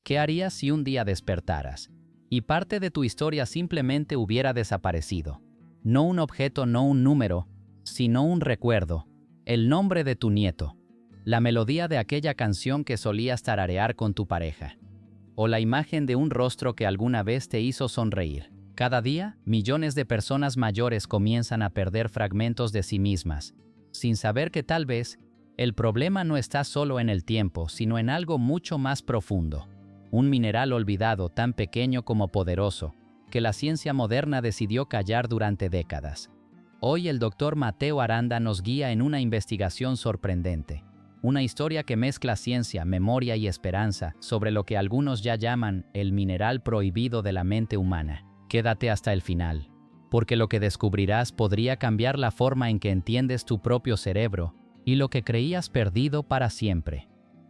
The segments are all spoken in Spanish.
¿Qué harías si un día despertaras y parte de tu historia simplemente hubiera desaparecido? No un objeto, no un número, sino un recuerdo, el nombre de tu nieto, la melodía de aquella canción que solías tararear con tu pareja, o la imagen de un rostro que alguna vez te hizo sonreír. Cada día, millones de personas mayores comienzan a perder fragmentos de sí mismas, sin saber que tal vez el problema no está solo en el tiempo, sino en algo mucho más profundo. Un mineral olvidado tan pequeño como poderoso, que la ciencia moderna decidió callar durante décadas. Hoy el Dr. Mateo Aranda nos guía en una investigación sorprendente. Una historia que mezcla ciencia, memoria y esperanza sobre lo que algunos ya llaman el mineral prohibido de la mente humana. Quédate hasta el final, porque lo que descubrirás podría cambiar la forma en que entiendes tu propio cerebro y lo que creías perdido para siempre.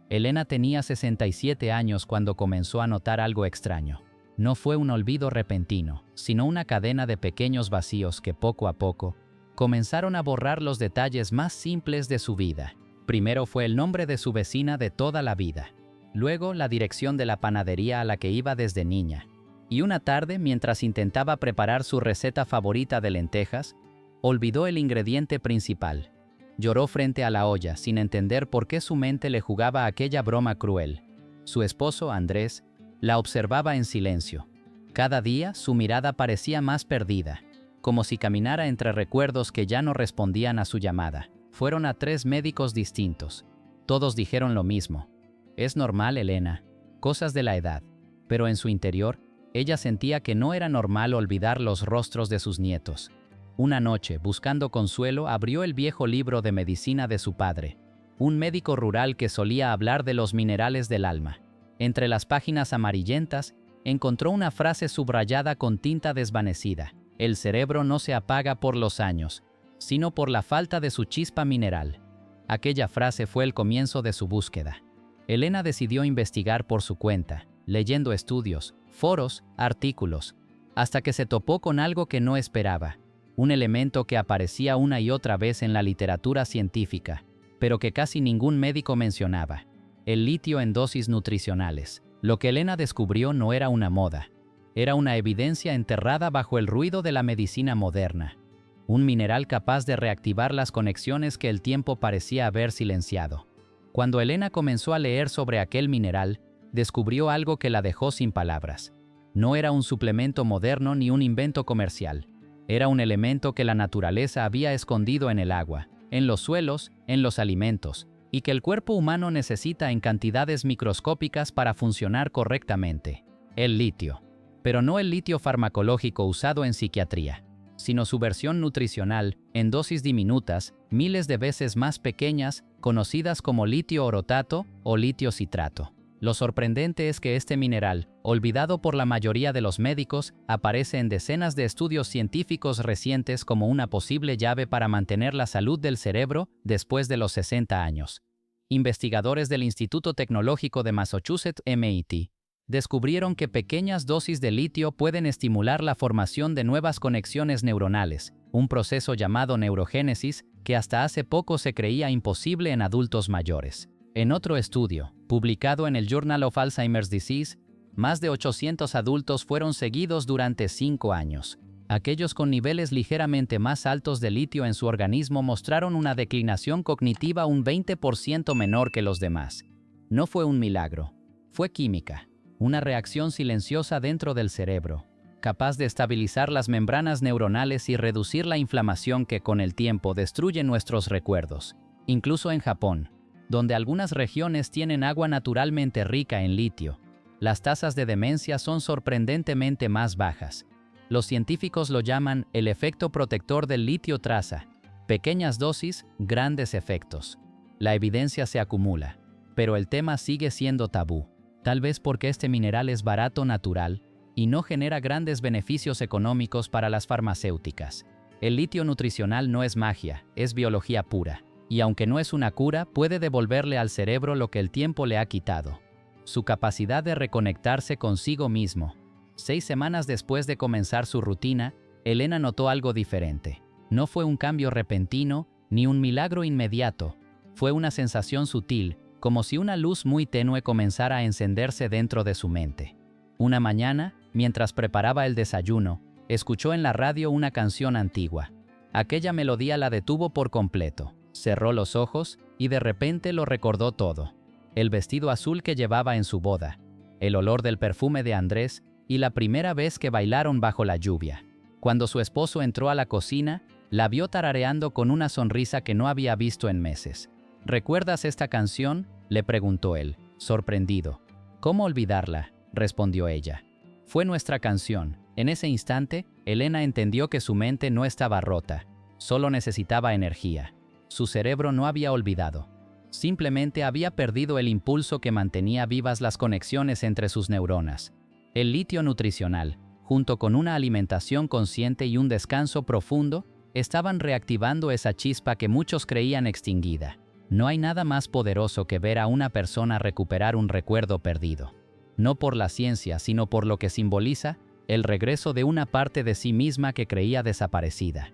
Elena tenía 67 años cuando comenzó a notar algo extraño. No fue un olvido repentino, sino una cadena de pequeños vacíos que poco a poco comenzaron a borrar los detalles más simples de su vida. Primero fue el nombre de su vecina de toda la vida, luego la dirección de la panadería a la que iba desde niña, y una tarde, mientras intentaba preparar su receta favorita de lentejas, olvidó el ingrediente principal. Lloró frente a la olla sin entender por qué su mente le jugaba aquella broma cruel. Su esposo, Andrés, la observaba en silencio. Cada día su mirada parecía más perdida, como si caminara entre recuerdos que ya no respondían a su llamada. Fueron a 3 médicos distintos. Todos dijeron lo mismo. Es normal, Elena, cosas de la edad. Pero en su interior, ella sentía que no era normal olvidar los rostros de sus nietos. Una noche, buscando consuelo, abrió el viejo libro de medicina de su padre, un médico rural que solía hablar de los minerales del alma. Entre las páginas amarillentas, encontró una frase subrayada con tinta desvanecida: el cerebro no se apaga por los años, sino por la falta de su chispa mineral. Aquella frase fue el comienzo de su búsqueda. Elena decidió investigar por su cuenta, leyendo estudios, foros, artículos, hasta que se topó con algo que no esperaba. Un elemento que aparecía una y otra vez en la literatura científica, pero que casi ningún médico mencionaba: el litio en dosis nutricionales. Lo que Elena descubrió no era una moda, era una evidencia enterrada bajo el ruido de la medicina moderna. Un mineral capaz de reactivar las conexiones que el tiempo parecía haber silenciado. Cuando Elena comenzó a leer sobre aquel mineral, descubrió algo que la dejó sin palabras. No era un suplemento moderno ni un invento comercial. Era un elemento que la naturaleza había escondido en el agua, en los suelos, en los alimentos, y que el cuerpo humano necesita en cantidades microscópicas para funcionar correctamente. El litio. Pero no el litio farmacológico usado en psiquiatría, sino su versión nutricional, en dosis diminutas, miles de veces más pequeñas, conocidas como litio orotato o litio citrato. Lo sorprendente es que este mineral, olvidado por la mayoría de los médicos, aparece en decenas de estudios científicos recientes como una posible llave para mantener la salud del cerebro después de los 60 años. Investigadores del Instituto Tecnológico de Massachusetts, MIT, descubrieron que pequeñas dosis de litio pueden estimular la formación de nuevas conexiones neuronales, un proceso llamado neurogénesis que hasta hace poco se creía imposible en adultos mayores. En otro estudio, publicado en el Journal of Alzheimer's Disease, más de 800 adultos fueron seguidos durante 5 años. Aquellos con niveles ligeramente más altos de litio en su organismo mostraron una declinación cognitiva un 20% menor que los demás. No fue un milagro, fue química, una reacción silenciosa dentro del cerebro, capaz de estabilizar las membranas neuronales y reducir la inflamación que con el tiempo destruye nuestros recuerdos. Incluso en Japón, donde algunas regiones tienen agua naturalmente rica en litio, las tasas de demencia son sorprendentemente más bajas. Los científicos lo llaman el efecto protector del litio traza. Pequeñas dosis, grandes efectos. La evidencia se acumula, pero el tema sigue siendo tabú. Tal vez porque este mineral es barato natural y no genera grandes beneficios económicos para las farmacéuticas. El litio nutricional no es magia, es biología pura. Y aunque no es una cura, puede devolverle al cerebro lo que el tiempo le ha quitado: su capacidad de reconectarse consigo mismo. 6 semanas después de comenzar su rutina, Elena notó algo diferente. No fue un cambio repentino, ni un milagro inmediato. Fue una sensación sutil, como si una luz muy tenue comenzara a encenderse dentro de su mente. Una mañana, mientras preparaba el desayuno, escuchó en la radio una canción antigua. Aquella melodía la detuvo por completo. Cerró los ojos y de repente lo recordó todo. El vestido azul que llevaba en su boda, el olor del perfume de Andrés y la primera vez que bailaron bajo la lluvia. Cuando su esposo entró a la cocina, la vio tarareando con una sonrisa que no había visto en meses. ¿Recuerdas esta canción?, le preguntó él, sorprendido. ¿Cómo olvidarla?, respondió ella. Fue nuestra canción. En ese instante, Elena entendió que su mente no estaba rota, solo necesitaba energía. Su cerebro no había olvidado. Simplemente había perdido el impulso que mantenía vivas las conexiones entre sus neuronas. El litio nutricional, junto con una alimentación consciente y un descanso profundo, estaban reactivando esa chispa que muchos creían extinguida. No hay nada más poderoso que ver a una persona recuperar un recuerdo perdido. No por la ciencia, sino por lo que simboliza el regreso de una parte de sí misma que creía desaparecida.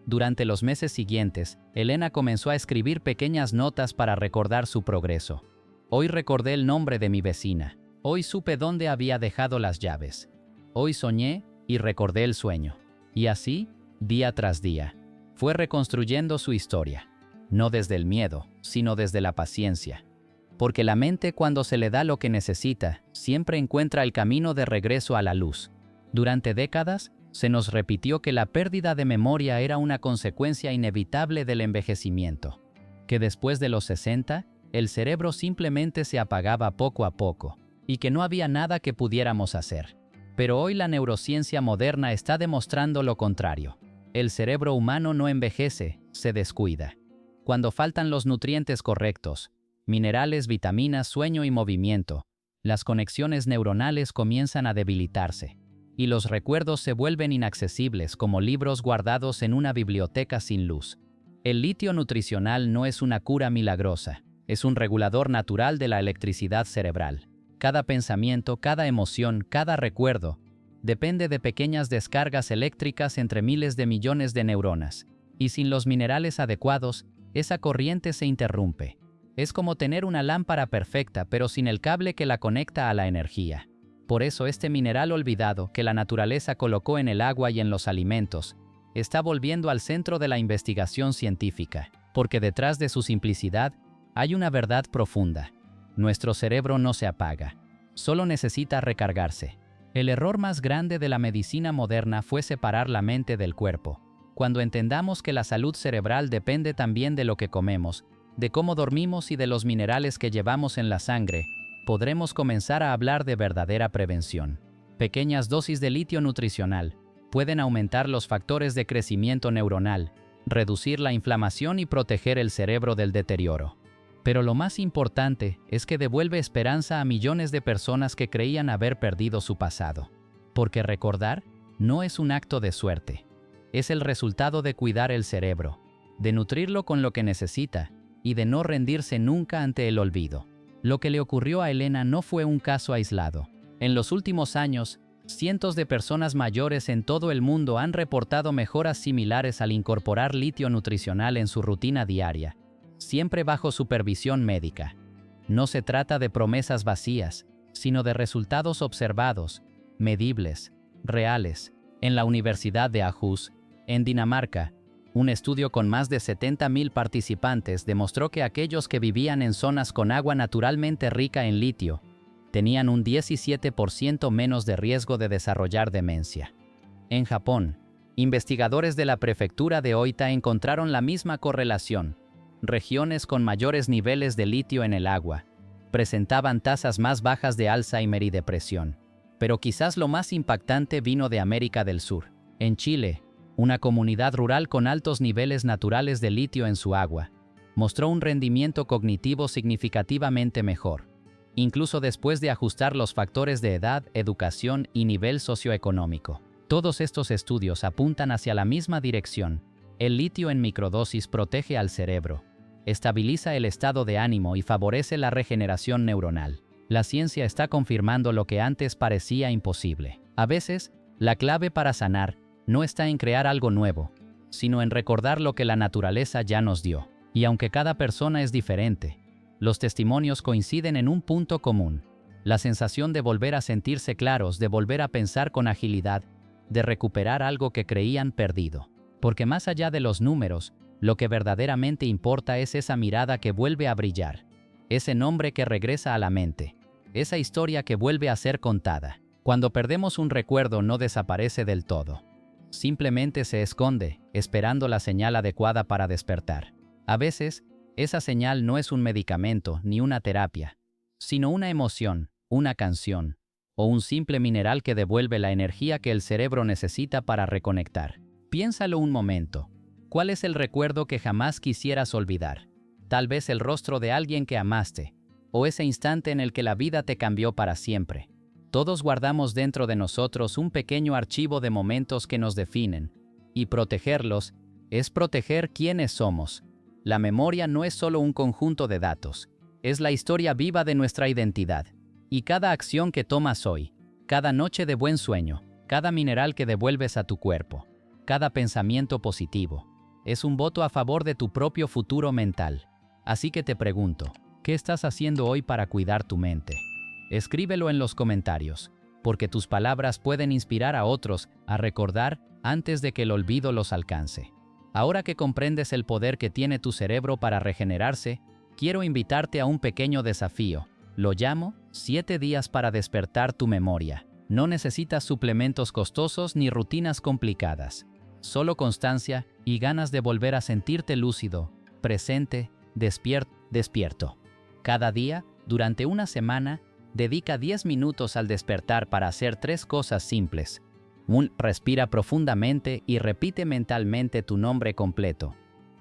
Durante los meses siguientes, Elena comenzó a escribir pequeñas notas para recordar su progreso. Hoy recordé el nombre de mi vecina. Hoy supe dónde había dejado las llaves. Hoy soñé y recordé el sueño. Y así, día tras día, fue reconstruyendo su historia. No desde el miedo, sino desde la paciencia. Porque la mente, cuando se le da lo que necesita, siempre encuentra el camino de regreso a la luz. Durante décadas, se nos repitió que la pérdida de memoria era una consecuencia inevitable del envejecimiento, que después de los 60, el cerebro simplemente se apagaba poco a poco, y que no había nada que pudiéramos hacer. Pero hoy la neurociencia moderna está demostrando lo contrario. El cerebro humano no envejece, se descuida. Cuando faltan los nutrientes correctos, minerales, vitaminas, sueño y movimiento, las conexiones neuronales comienzan a debilitarse. Y los recuerdos se vuelven inaccesibles como libros guardados en una biblioteca sin luz. El litio nutricional no es una cura milagrosa, es un regulador natural de la electricidad cerebral. Cada pensamiento, cada emoción, cada recuerdo, depende de pequeñas descargas eléctricas entre miles de millones de neuronas. Y sin los minerales adecuados, esa corriente se interrumpe. Es como tener una lámpara perfecta, pero sin el cable que la conecta a la energía. Por eso este mineral olvidado que la naturaleza colocó en el agua y en los alimentos, está volviendo al centro de la investigación científica, porque detrás de su simplicidad hay una verdad profunda. Nuestro cerebro no se apaga, solo necesita recargarse. El error más grande de la medicina moderna fue separar la mente del cuerpo. Cuando entendamos que la salud cerebral depende también de lo que comemos, de cómo dormimos y de los minerales que llevamos en la sangre, podremos comenzar a hablar de verdadera prevención. Pequeñas dosis de litio nutricional pueden aumentar los factores de crecimiento neuronal, reducir la inflamación y proteger el cerebro del deterioro. Pero lo más importante es que devuelve esperanza a millones de personas que creían haber perdido su pasado. Porque recordar no es un acto de suerte. Es el resultado de cuidar el cerebro, de nutrirlo con lo que necesita y de no rendirse nunca ante el olvido. Lo que le ocurrió a Elena no fue un caso aislado. En los últimos años, cientos de personas mayores en todo el mundo han reportado mejoras similares al incorporar litio nutricional en su rutina diaria, siempre bajo supervisión médica. No se trata de promesas vacías, sino de resultados observados, medibles, reales. En la Universidad de Aarhus, en Dinamarca, un estudio con más de 70.000 participantes demostró que aquellos que vivían en zonas con agua naturalmente rica en litio tenían un 17% menos de riesgo de desarrollar demencia. En Japón, investigadores de la prefectura de Oita encontraron la misma correlación. Regiones con mayores niveles de litio en el agua presentaban tasas más bajas de Alzheimer y depresión. Pero quizás lo más impactante vino de América del Sur. En Chile, una comunidad rural con altos niveles naturales de litio en su agua mostró un rendimiento cognitivo significativamente mejor, incluso después de ajustar los factores de edad, educación y nivel socioeconómico. Todos estos estudios apuntan hacia la misma dirección. El litio en microdosis protege al cerebro, estabiliza el estado de ánimo y favorece la regeneración neuronal. La ciencia está confirmando lo que antes parecía imposible. A veces, la clave para sanar no está en crear algo nuevo, sino en recordar lo que la naturaleza ya nos dio. Y aunque cada persona es diferente, los testimonios coinciden en un punto común: la sensación de volver a sentirse claros, de volver a pensar con agilidad, de recuperar algo que creían perdido. Porque más allá de los números, lo que verdaderamente importa es esa mirada que vuelve a brillar, ese nombre que regresa a la mente, esa historia que vuelve a ser contada. Cuando perdemos un recuerdo, no desaparece del todo. Simplemente se esconde, esperando la señal adecuada para despertar. A veces, esa señal no es un medicamento ni una terapia, sino una emoción, una canción, o un simple mineral que devuelve la energía que el cerebro necesita para reconectar. Piénsalo un momento. ¿Cuál es el recuerdo que jamás quisieras olvidar? Tal vez el rostro de alguien que amaste, o ese instante en el que la vida te cambió para siempre. Todos guardamos dentro de nosotros un pequeño archivo de momentos que nos definen, y protegerlos es proteger quiénes somos. La memoria no es solo un conjunto de datos, es la historia viva de nuestra identidad. Y cada acción que tomas hoy, cada noche de buen sueño, cada mineral que devuelves a tu cuerpo, cada pensamiento positivo, es un voto a favor de tu propio futuro mental. Así que te pregunto, ¿qué estás haciendo hoy para cuidar tu mente? Escríbelo en los comentarios, porque tus palabras pueden inspirar a otros a recordar antes de que el olvido los alcance. Ahora que comprendes el poder que tiene tu cerebro para regenerarse, quiero invitarte a un pequeño desafío. Lo llamo 7 días para despertar tu memoria. No necesitas suplementos costosos ni rutinas complicadas. Solo constancia y ganas de volver a sentirte lúcido, presente, despierto. Cada día, durante una semana, dedica 10 minutos al despertar para hacer 3 cosas simples. 1. Respira profundamente y repite mentalmente tu nombre completo,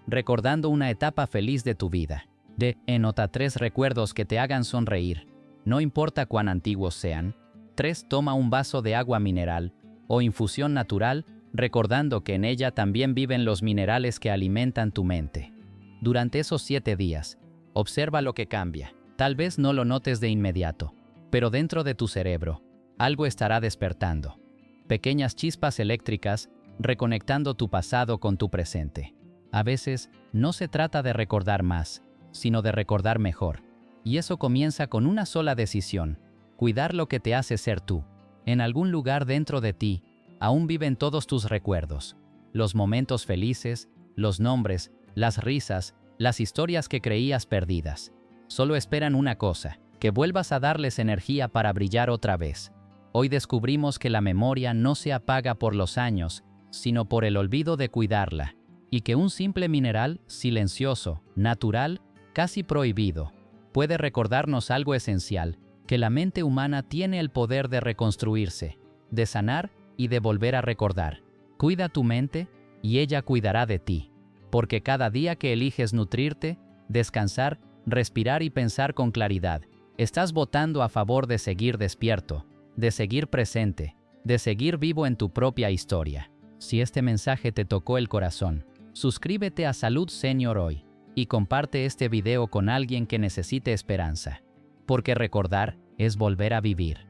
recordando una etapa feliz de tu vida. 2. Anota 3 recuerdos que te hagan sonreír, no importa cuán antiguos sean. 3. Toma un vaso de agua mineral o infusión natural, recordando que en ella también viven los minerales que alimentan tu mente. Durante esos 7 días, observa lo que cambia. Tal vez no lo notes de inmediato, pero dentro de tu cerebro, algo estará despertando. Pequeñas chispas eléctricas, reconectando tu pasado con tu presente. A veces, no se trata de recordar más, sino de recordar mejor. Y eso comienza con una sola decisión: cuidar lo que te hace ser tú. En algún lugar dentro de ti, aún viven todos tus recuerdos. Los momentos felices, los nombres, las risas, las historias que creías perdidas. Solo esperan una cosa: que vuelvas a darles energía para brillar otra vez. Hoy descubrimos que la memoria no se apaga por los años, sino por el olvido de cuidarla, y que un simple mineral, silencioso, natural, casi prohibido, puede recordarnos algo esencial: que la mente humana tiene el poder de reconstruirse, de sanar y de volver a recordar. Cuida tu mente, y ella cuidará de ti. Porque cada día que eliges nutrirte, descansar, respirar y pensar con claridad, estás votando a favor de seguir despierto, de seguir presente, de seguir vivo en tu propia historia. Si este mensaje te tocó el corazón, suscríbete a Salud Senior hoy y comparte este video con alguien que necesite esperanza. Porque recordar es volver a vivir.